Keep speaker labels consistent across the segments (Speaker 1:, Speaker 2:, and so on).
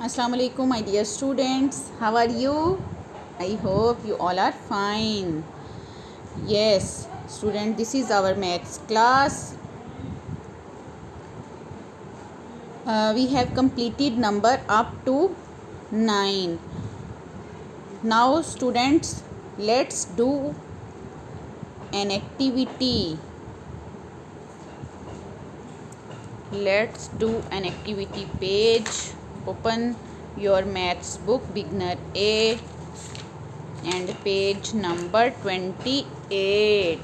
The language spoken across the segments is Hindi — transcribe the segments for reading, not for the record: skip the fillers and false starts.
Speaker 1: Assalamu alaikum, my dear students. How are you? I hope you all are fine. Yes, student, this is our maths class. We have completed number up to 9. Now, students, let's do an activity. Let's do an activity page. Open your maths book, beginner A, and page number 28.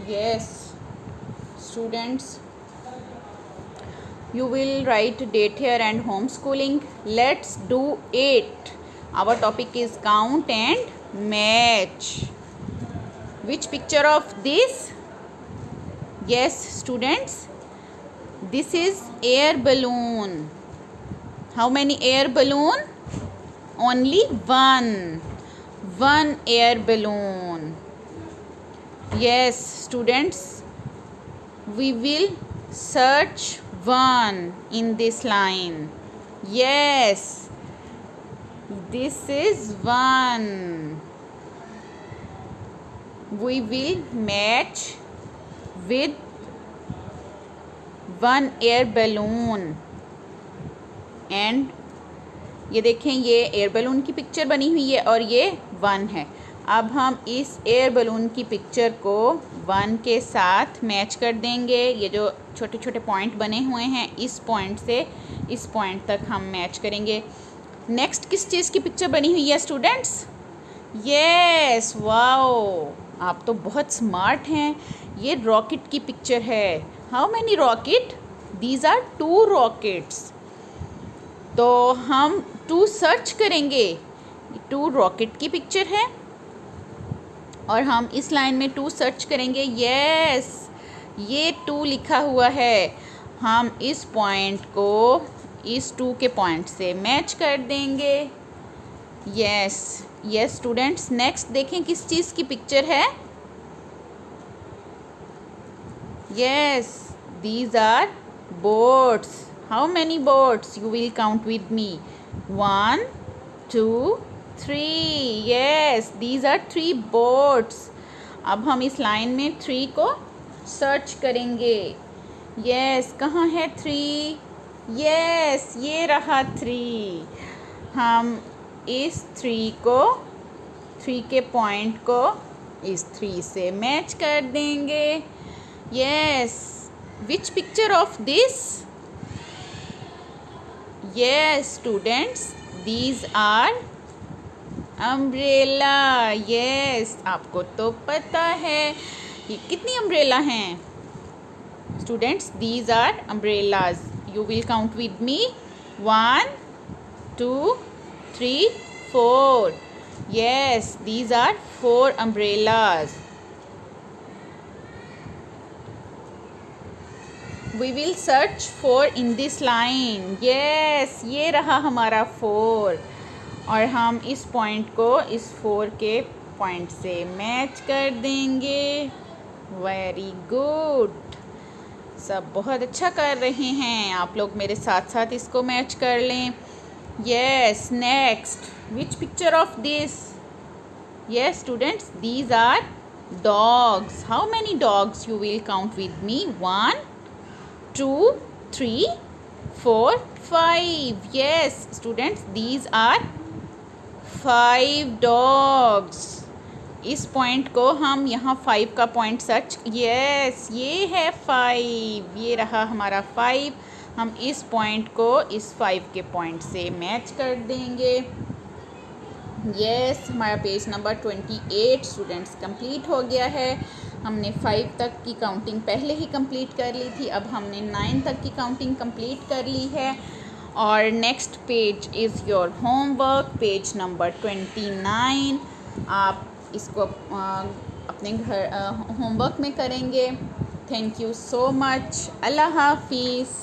Speaker 1: Yes, students, you will write date here and homeschooling. Let's do it. Our topic is count and match. Which picture of this? Yes, students, this is air balloon. How many air balloon? Only one air balloon. Yes, students, we will search one in this line. Yes, this is one. We will match with one air balloon and ये देखें, ये एयर बैलून की पिक्चर बनी हुई है और ये वन है. अब हम इस एयर बैलून की पिक्चर को वन के साथ मैच कर देंगे. ये जो छोटे छोटे पॉइंट बने हुए हैं, इस पॉइंट से इस पॉइंट तक हम मैच करेंगे. नेक्स्ट किस चीज़ की पिक्चर बनी हुई है स्टूडेंट्स? यस, वाओ, आप तो बहुत स्मार्ट हैं. ये रॉकेट की पिक्चर है. How many rocket? These are 2 rockets. तो हम 2 सर्च करेंगे. 2 रॉकेट की पिक्चर है और हम इस लाइन में 2 सर्च करेंगे. यस, ये 2 लिखा हुआ है. हम इस पॉइंट को इस 2 के पॉइंट से मैच कर देंगे. यस यस स्टूडेंट्स, नेक्स्ट देखें किस चीज़ की पिक्चर है. Yes, these are boats. How many boats? You will count with me. 1, 2, 3. Yes, these are 3 boats. अब हम इस लाइन में 3 को सर्च करेंगे. Yes, कहाँ है 3? Yes, ये रहा 3. हम इस 3 के पॉइंट को इस 3 से मैच कर देंगे. Yes, which picture of this? Yes, students, these are umbrella. Yes, आपको तो पता है ये कितनी umbrella हैं. Students, these are umbrellas. You will count with me. 1, 2, 3, 4. Yes, these are 4 umbrellas. We will search 4 in this line. Yes, ये रहा हमारा 4 और हम इस पॉइंट को इस 4 के पॉइंट से मैच कर देंगे. वेरी गुड, सब बहुत अच्छा कर रहे हैं. आप लोग मेरे साथ साथ इसको मैच कर लें. Yes, next, which picture of this? Yes, students, these are dogs. How many dogs? You will count with me. 1, 2, 3, 4, 5. Yes, students, these are 5 dogs. इस पॉइंट को हम यहाँ 5 का पॉइंट सर्च. यस, ये है 5. ये रहा हमारा 5. हम इस पॉइंट को इस 5 के पॉइंट से मैच कर देंगे. यस, हमारा पेज नंबर 28 स्टूडेंट्स कंप्लीट हो गया है. हमने 5 तक की काउंटिंग पहले ही कंप्लीट कर ली थी. अब हमने 9 तक की काउंटिंग कंप्लीट कर ली है. और next page is your homework, page number 29. आप इसको अपने घर होमवर्क में करेंगे. Thank you so much. Allah हाफिज़.